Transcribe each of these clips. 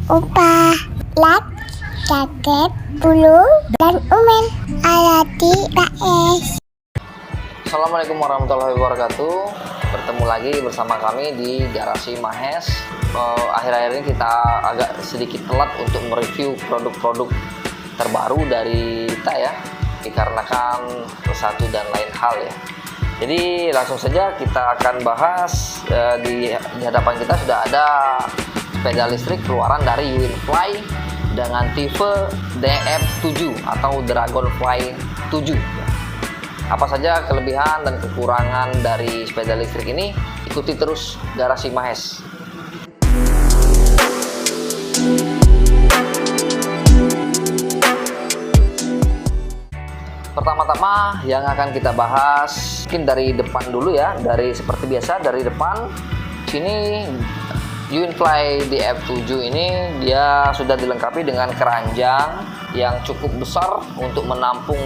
Opa, Lak, Kakek, Bulu, dan Umen. Alati PS. Assalamualaikum warahmatullahi wabarakatuh. Bertemu lagi bersama kami di Garasi Mahes. Akhir-akhir ini kita agak sedikit telat untuk mereview produk-produk terbaru dari kita ya, dikarenakan satu dan lain hal ya. Jadi langsung saja kita akan bahas. Di hadapan kita sudah ada sepeda listrik keluaran dari Uinfly dengan tipe DF7 atau Dragonfly 7. Apa saja kelebihan dan kekurangan dari sepeda listrik ini? Ikuti terus Garasi Mahes. Pertama-tama yang akan kita bahas mungkin dari depan dulu ya. Dari seperti biasa dari depan sini Uinfly DF7 ini dia sudah dilengkapi dengan keranjang yang cukup besar untuk menampung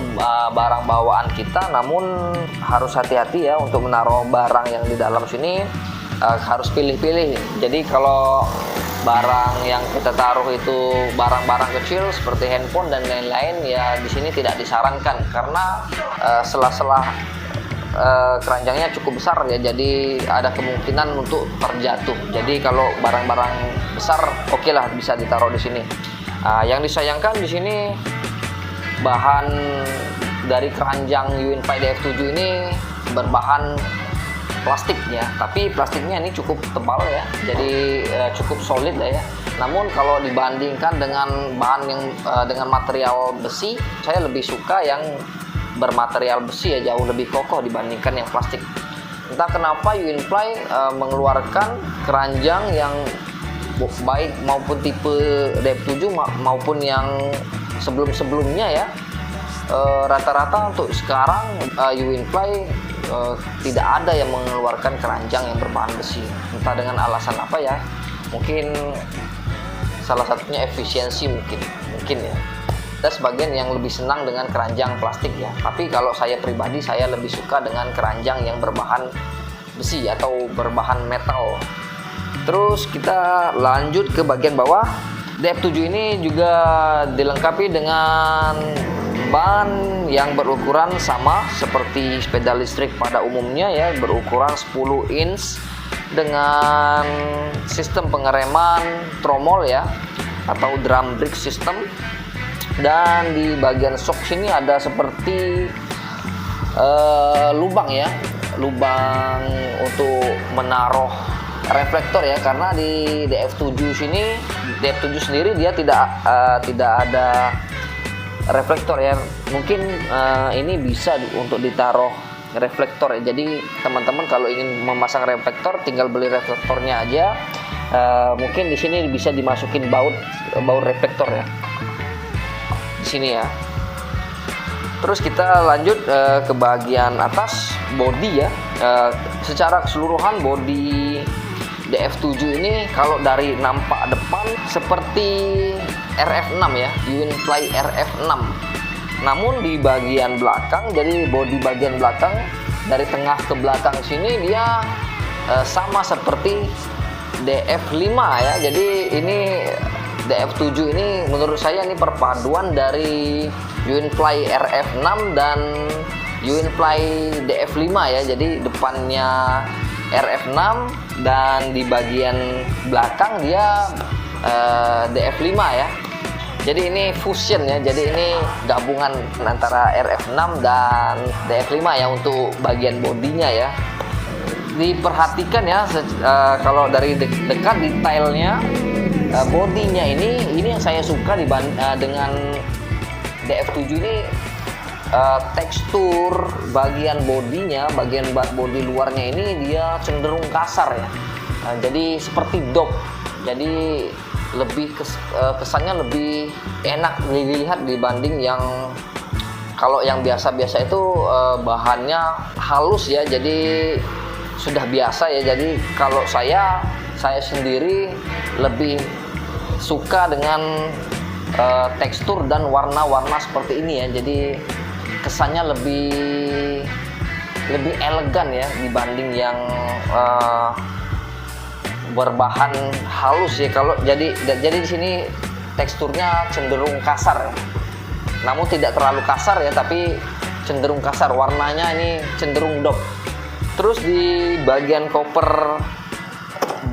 barang bawaan kita, namun harus hati-hati ya untuk menaruh barang yang di dalam sini, harus pilih-pilih. Jadi kalau barang yang kita taruh itu barang-barang kecil seperti handphone dan lain-lain ya di sini tidak disarankan karena sela-sela keranjangnya cukup besar ya, jadi ada kemungkinan untuk terjatuh. Jadi kalau barang-barang besar oke lah bisa ditaruh di sini. Yang disayangkan di sini bahan dari keranjang Uinfly DF7 ini berbahan plastik ya, tapi plastiknya ini cukup tebal ya, jadi cukup solid lah ya. Namun kalau dibandingkan dengan bahan yang dengan material besi, saya lebih suka yang bermaterial besi ya, jauh lebih kokoh dibandingkan yang plastik. Entah kenapa Uinfly mengeluarkan keranjang yang baik maupun tipe DF7 maupun yang sebelum-sebelumnya ya, rata-rata untuk sekarang Uinfly tidak ada yang mengeluarkan keranjang yang berbahan besi. Entah dengan alasan apa ya, mungkin salah satunya efisiensi mungkin ya. Ada sebagian yang lebih senang dengan keranjang plastik ya, tapi kalau saya pribadi saya lebih suka dengan keranjang yang berbahan besi atau berbahan metal. Terus kita lanjut ke bagian bawah. DF7 ini juga dilengkapi dengan ban yang berukuran sama seperti sepeda listrik pada umumnya ya, berukuran 10 inch dengan sistem pengereman tromol ya atau drum brake system. Dan di bagian shock sini ada seperti lubang ya, lubang untuk menaruh reflektor ya, karena di DF7 sini, DF7 sendiri dia tidak ada reflektor ya. Mungkin ini bisa untuk ditaruh reflektor ya. Jadi teman-teman kalau ingin memasang reflektor tinggal beli reflektornya aja. Mungkin di sini bisa dimasukin baut reflektor ya di sini ya. Terus kita lanjut ke bagian atas bodi ya. Secara keseluruhan bodi DF7 ini kalau dari nampak depan seperti RF6 ya, Uinfly RF6. Namun di bagian belakang, jadi bodi bagian belakang dari tengah ke belakang sini dia sama seperti DF5 ya. Jadi ini DF7 ini menurut saya ini perpaduan dari Uinfly RF6 dan Uinfly DF5 ya. Jadi depannya RF6 dan di bagian belakang dia DF5 ya. Jadi ini fusion ya. Jadi ini gabungan antara RF6 dan DF5 ya untuk bagian bodinya ya. Diperhatikan ya kalau dari dekat detailnya. Bodinya ini yang saya suka dengan DF7 ini, tekstur bagian bodinya, bagian bodi luarnya ini dia cenderung kasar ya. Jadi seperti dop. Jadi lebih kesannya lebih enak dilihat dibanding yang kalau yang biasa-biasa itu bahannya halus ya. Jadi sudah biasa ya. Jadi kalau saya sendiri lebih suka dengan tekstur dan warna-warna seperti ini ya. Jadi kesannya lebih elegan ya dibanding yang berbahan halus ya. Kalau jadi di sini teksturnya cenderung kasar, namun tidak terlalu kasar ya, tapi cenderung kasar. Warnanya ini cenderung dop. Terus di bagian koper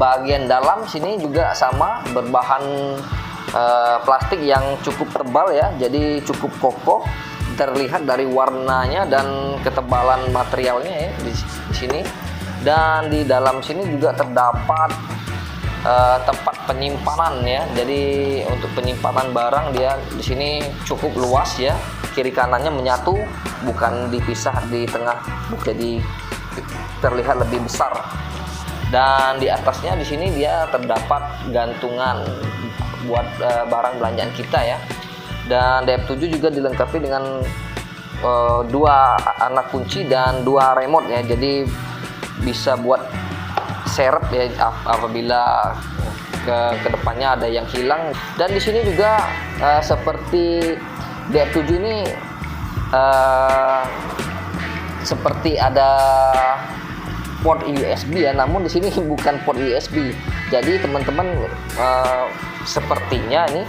bagian dalam sini juga sama, berbahan plastik yang cukup tebal ya, jadi cukup kokoh, terlihat dari warnanya dan ketebalan materialnya ya di sini. Dan di dalam sini juga terdapat tempat penyimpanan ya. Jadi untuk penyimpanan barang dia di sini cukup luas ya. Kiri kanannya menyatu, bukan dipisah di tengah, jadi terlihat lebih besar. Dan di atasnya di sini dia terdapat gantungan buat barang belanjaan kita ya. Dan DF7 juga dilengkapi dengan 2 anak kunci dan 2 remote ya. Jadi bisa buat seret ya apabila ke depannya ada yang hilang. Dan di sini juga seperti DF7 ini seperti ada port USB ya, namun di sini bukan port USB. Jadi teman-teman sepertinya ini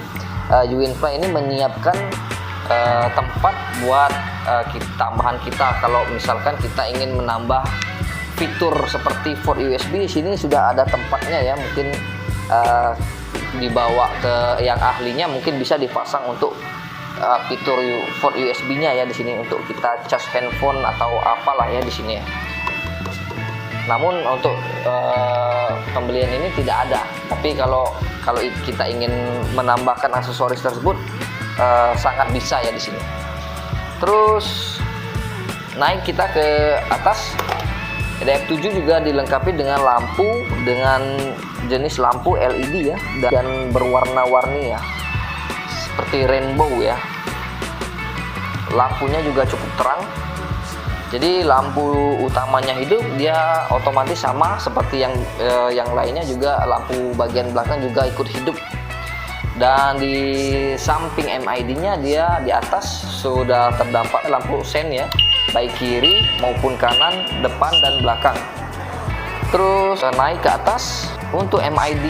Uinfly ini menyiapkan tempat buat tambahan kita. Kalau misalkan kita ingin menambah fitur seperti port USB, di sini sudah ada tempatnya ya. Mungkin dibawa ke yang ahlinya, mungkin bisa dipasang untuk fitur port USB-nya ya di sini untuk kita cas handphone atau apalah ya di sini ya. Namun untuk pembelian ini tidak ada. Tapi kalau kita ingin menambahkan aksesoris tersebut sangat bisa ya di sini. Terus naik kita ke atas, DF7 juga dilengkapi dengan lampu dengan jenis lampu LED ya, dan berwarna-warni ya, seperti rainbow ya. Lampunya juga cukup terang. Jadi lampu utamanya hidup, dia otomatis sama seperti yang lainnya juga, lampu bagian belakang juga ikut hidup. Dan di samping MID-nya dia di atas sudah terdapat lampu sen ya, baik kiri maupun kanan, depan dan belakang. Terus naik ke atas, untuk MID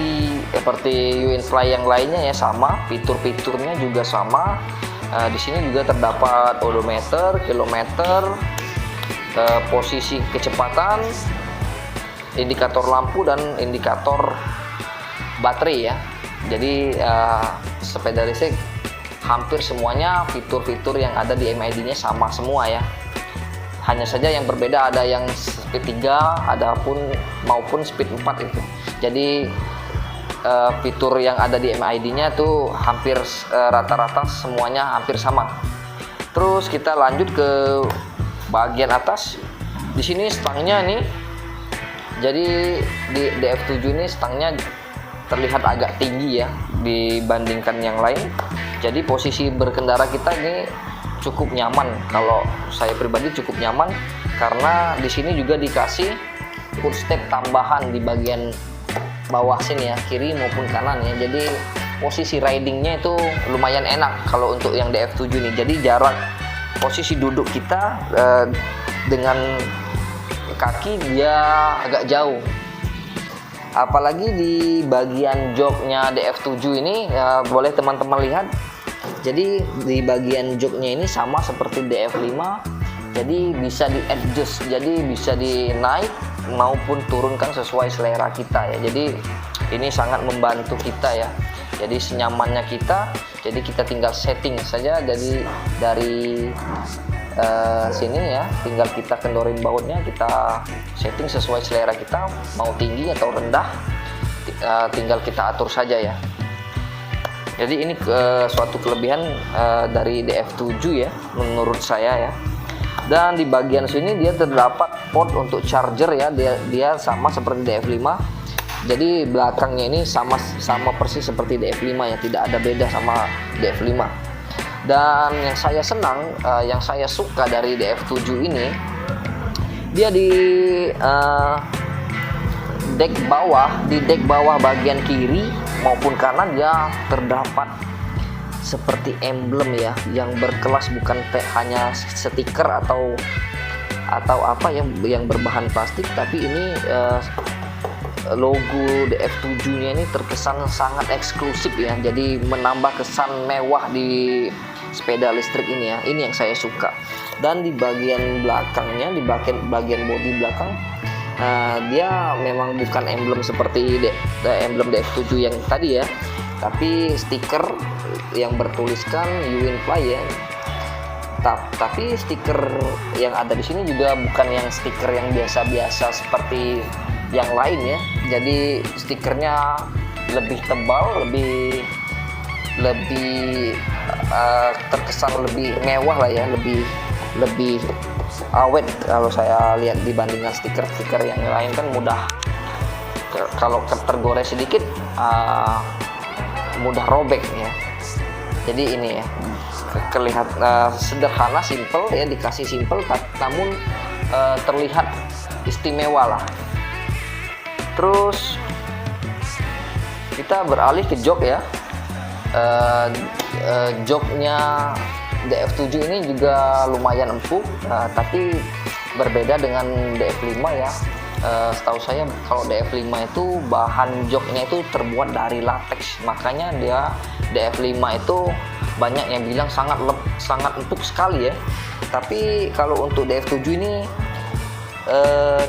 seperti Uinfly yang lainnya ya sama, fitur-fiturnya juga sama. Di sini juga terdapat odometer, kilometer, posisi kecepatan, indikator lampu dan indikator baterai ya. Jadi sepeda listrik hampir semuanya fitur-fitur yang ada di MID-nya sama semua ya. Hanya saja yang berbeda ada yang speed 3 maupun speed 4 itu. Jadi fitur yang ada di MID-nya tuh hampir rata-rata semuanya hampir sama. Terus kita lanjut ke bagian atas. Di sini stangnya nih, jadi di DF7 ini stangnya terlihat agak tinggi ya dibandingkan yang lain. Jadi posisi berkendara kita ini cukup nyaman. Kalau saya pribadi cukup nyaman karena di sini juga dikasih footstep tambahan di bagian bawah sini ya, kiri maupun kanan ya. Jadi posisi ridingnya itu lumayan enak kalau untuk yang DF7 ini. Jadi jarak posisi duduk kita dengan kaki dia agak jauh. Apalagi di bagian joknya DF7 ini boleh teman-teman lihat. Jadi di bagian joknya ini sama seperti DF5. Jadi bisa di adjust, jadi bisa dinaik maupun turunkan sesuai selera kita ya. Jadi ini sangat membantu kita ya. Jadi senyamannya kita, jadi kita tinggal setting saja. Jadi dari sini ya, tinggal kita kendorin bautnya, kita setting sesuai selera kita, mau tinggi atau rendah, tinggal kita atur saja ya. Jadi ini suatu kelebihan dari DF7 ya, menurut saya ya. Dan di bagian sini dia terdapat port untuk charger ya, dia sama seperti DF5. Jadi belakangnya ini sama persis seperti DF5 ya, tidak ada beda sama DF5. Dan yang saya senang, yang saya suka dari DF7 ini, dia di dek bawah bagian kiri maupun kanan dia terdapat seperti emblem ya, yang berkelas, bukan hanya stiker atau apa yang berbahan plastik, tapi ini logo DF7-nya ini terkesan sangat eksklusif ya. Jadi menambah kesan mewah di sepeda listrik ini ya. Ini yang saya suka. Dan di bagian belakangnya, di bagian bodi belakang, dia memang bukan emblem seperti emblem DF7 yang tadi ya, tapi stiker yang bertuliskan You Win Fly ya. Tapi stiker yang ada di sini juga bukan yang stiker yang biasa-biasa seperti yang lain ya. Jadi stikernya lebih tebal, lebih terkesan lebih mewah lah ya, lebih awet kalau saya lihat dibandingkan stiker-stiker yang lain kan mudah, kalau tergores sedikit mudah robek ya. Jadi ini ya terlihat sederhana, simple ya, dikasih simple namun terlihat istimewa lah. Terus kita beralih ke jok ya. Joknya DF7 ini juga lumayan empuk, tapi berbeda dengan DF5 ya. Setahu saya kalau DF5 itu bahan joknya itu terbuat dari latex, makanya dia DF5 itu banyak yang bilang sangat empuk sekali ya. Tapi kalau untuk DF7 ini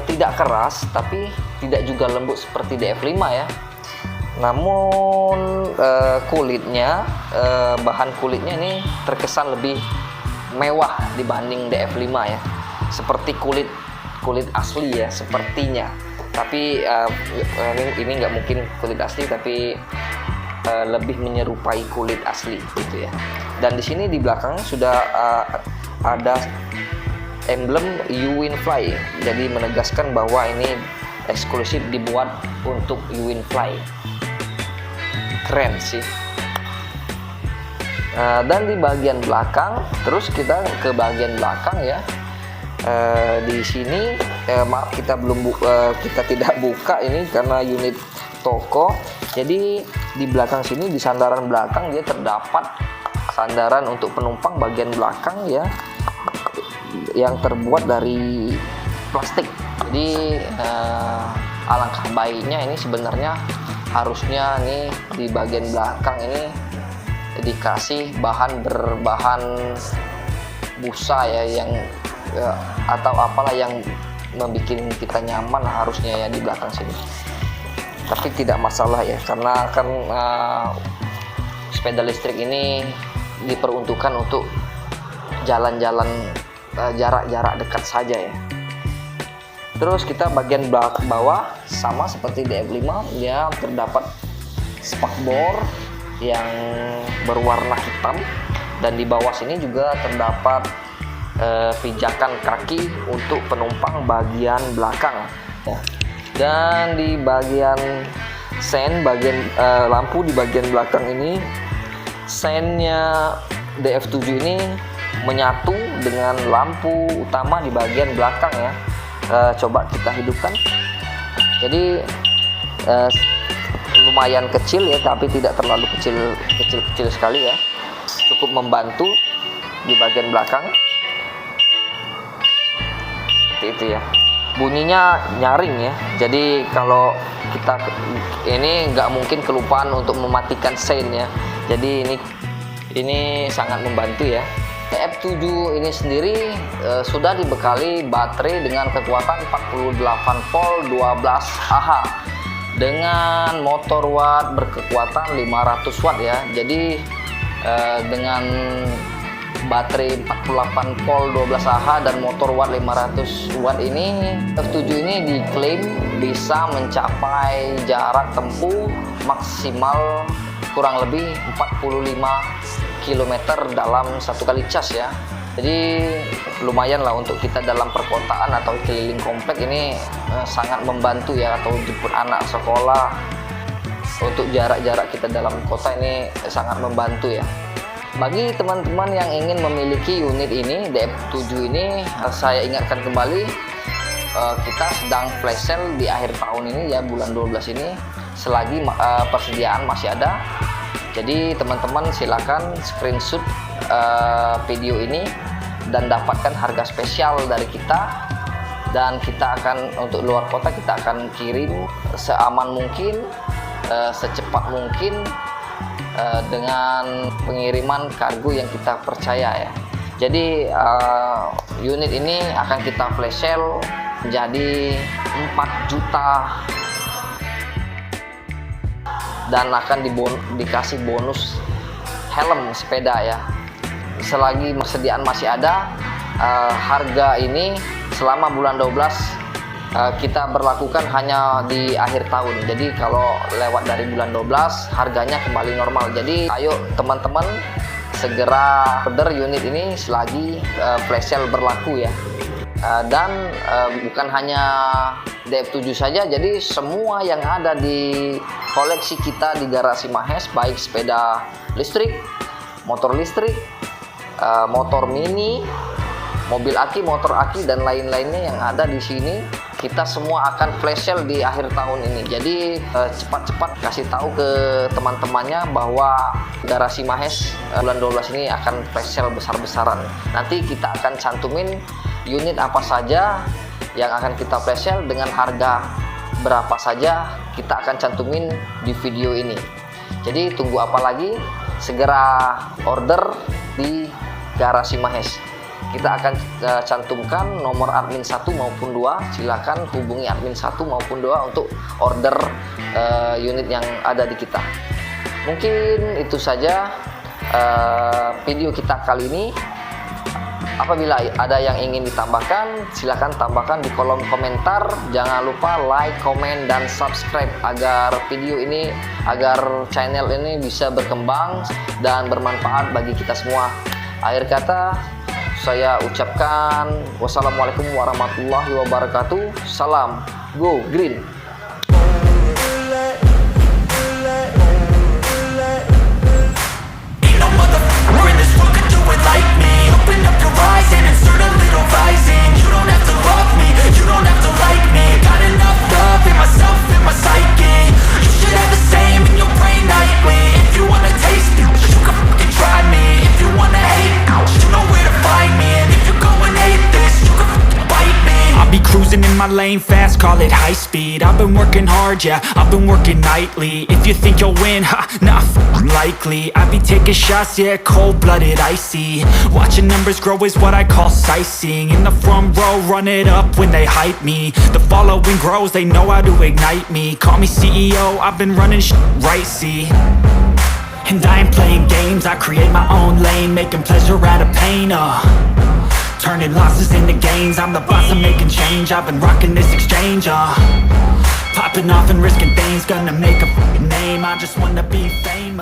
tidak keras, tapi tidak juga lembut seperti DF5 ya. Namun bahan kulitnya ini terkesan lebih mewah dibanding DF5 ya, seperti kulit asli ya sepertinya. Tapi ini nggak mungkin kulit asli, tapi lebih menyerupai kulit asli gitu ya. Dan di sini di belakang sudah ada emblem You Win Fly, jadi menegaskan bahwa ini eksklusif dibuat untuk You Win Fly. Keren sih. Dan di bagian belakang, terus kita ke bagian belakang ya. Di sini maaf kita tidak buka ini karena unit toko. Jadi di belakang sini, di sandaran belakang dia terdapat sandaran untuk penumpang bagian belakang ya, yang terbuat dari plastik. Jadi alangkah baiknya ini sebenarnya harusnya nih di bagian belakang ini dikasih berbahan busa ya, yang atau apalah yang membuat kita nyaman harusnya ya di belakang sini. Tapi tidak masalah ya, karena kan sepeda listrik ini diperuntukkan untuk jalan-jalan jarak-jarak dekat saja ya. Terus kita bagian bawah sama seperti DF5, dia terdapat spakbor yang berwarna hitam, dan di bawah sini juga terdapat pijakan kaki untuk penumpang bagian belakang ya. Dan di bagian lampu di bagian belakang ini, sennya DF7 ini menyatu dengan lampu utama di bagian belakang ya. Coba kita hidupkan. Jadi lumayan kecil ya, tapi tidak terlalu kecil sekali ya. Cukup membantu di bagian belakang. Seperti itu ya. Bunyinya nyaring ya. Jadi kalau kita ini nggak mungkin kelupaan untuk mematikan sein ya. Jadi ini sangat membantu ya. DF7 ini sendiri sudah dibekali baterai dengan kekuatan 48 volt 12 Ah dengan motor watt berkekuatan 500 watt ya. Jadi dengan baterai 48 volt 12 Ah dan motor watt 500 watt ini, DF7 ini diklaim bisa mencapai jarak tempuh maksimal kurang lebih 45 km dalam satu kali cas ya. Jadi lumayan lah untuk kita dalam perkotaan atau keliling komplek ini sangat membantu ya, atau jemput anak sekolah. Untuk jarak-jarak kita dalam kota ini sangat membantu ya. Bagi teman-teman yang ingin memiliki unit ini, DF7 ini, saya ingatkan kembali, kita sedang flash sale di akhir tahun ini ya, bulan 12 ini, selagi persediaan masih ada. Jadi teman-teman silakan screenshot video ini dan dapatkan harga spesial dari kita dan kita akan untuk luar kota kita akan kirim seaman mungkin, secepat mungkin, dengan pengiriman kargo yang kita percaya ya. Jadi unit ini akan kita flash sale menjadi 4 juta dan akan dikasih bonus helm sepeda ya. Selagi persediaan masih ada, harga ini selama bulan 12 kita berlakukan hanya di akhir tahun. Jadi kalau lewat dari bulan 12 harganya kembali normal. Jadi ayo teman-teman segera order unit ini selagi flash sale berlaku ya. Dan bukan hanya DF7 saja, jadi semua yang ada di koleksi kita di Garasi Mahes, baik sepeda listrik, motor listrik, motor mini, mobil aki, motor aki, dan lain-lainnya yang ada di sini, kita semua akan flash sale di akhir tahun ini. Jadi cepat-cepat kasih tahu ke teman-temannya bahwa Garasi Mahes bulan 12 ini akan flash sale besar-besaran. Nanti kita akan cantumin unit apa saja yang akan kita flash sale dengan harga berapa saja, kita akan cantumin di video ini. Jadi tunggu apa lagi? Segera order di Garasi Mahes. Kita akan cantumkan nomor admin 1 maupun 2. Silakan hubungi admin 1 maupun 2 untuk order unit yang ada di kita. Mungkin itu saja video kita kali ini. Apabila ada yang ingin ditambahkan, silakan tambahkan di kolom komentar. Jangan lupa like, komen, dan subscribe agar video ini, agar channel ini bisa berkembang dan bermanfaat bagi kita semua. Akhir kata, saya ucapkan wassalamualaikum warahmatullahi wabarakatuh. Salam Go Green. Cruising in my lane fast, call it high speed. I've been working hard, yeah, I've been working nightly. If you think you'll win, ha, nah, likely. I be taking shots, yeah, cold-blooded, icy. Watching numbers grow is what I call sightseeing. In the front row, run it up when they hype me. The following grows, they know how to ignite me. Call me CEO, I've been running right, see. And I ain't playing games, I create my own lane, making pleasure out of pain, turning losses into gains. I'm the boss, I'm making change. I've been rocking this exchange, popping off and risking things. Gonna make a name, I just wanna be famous.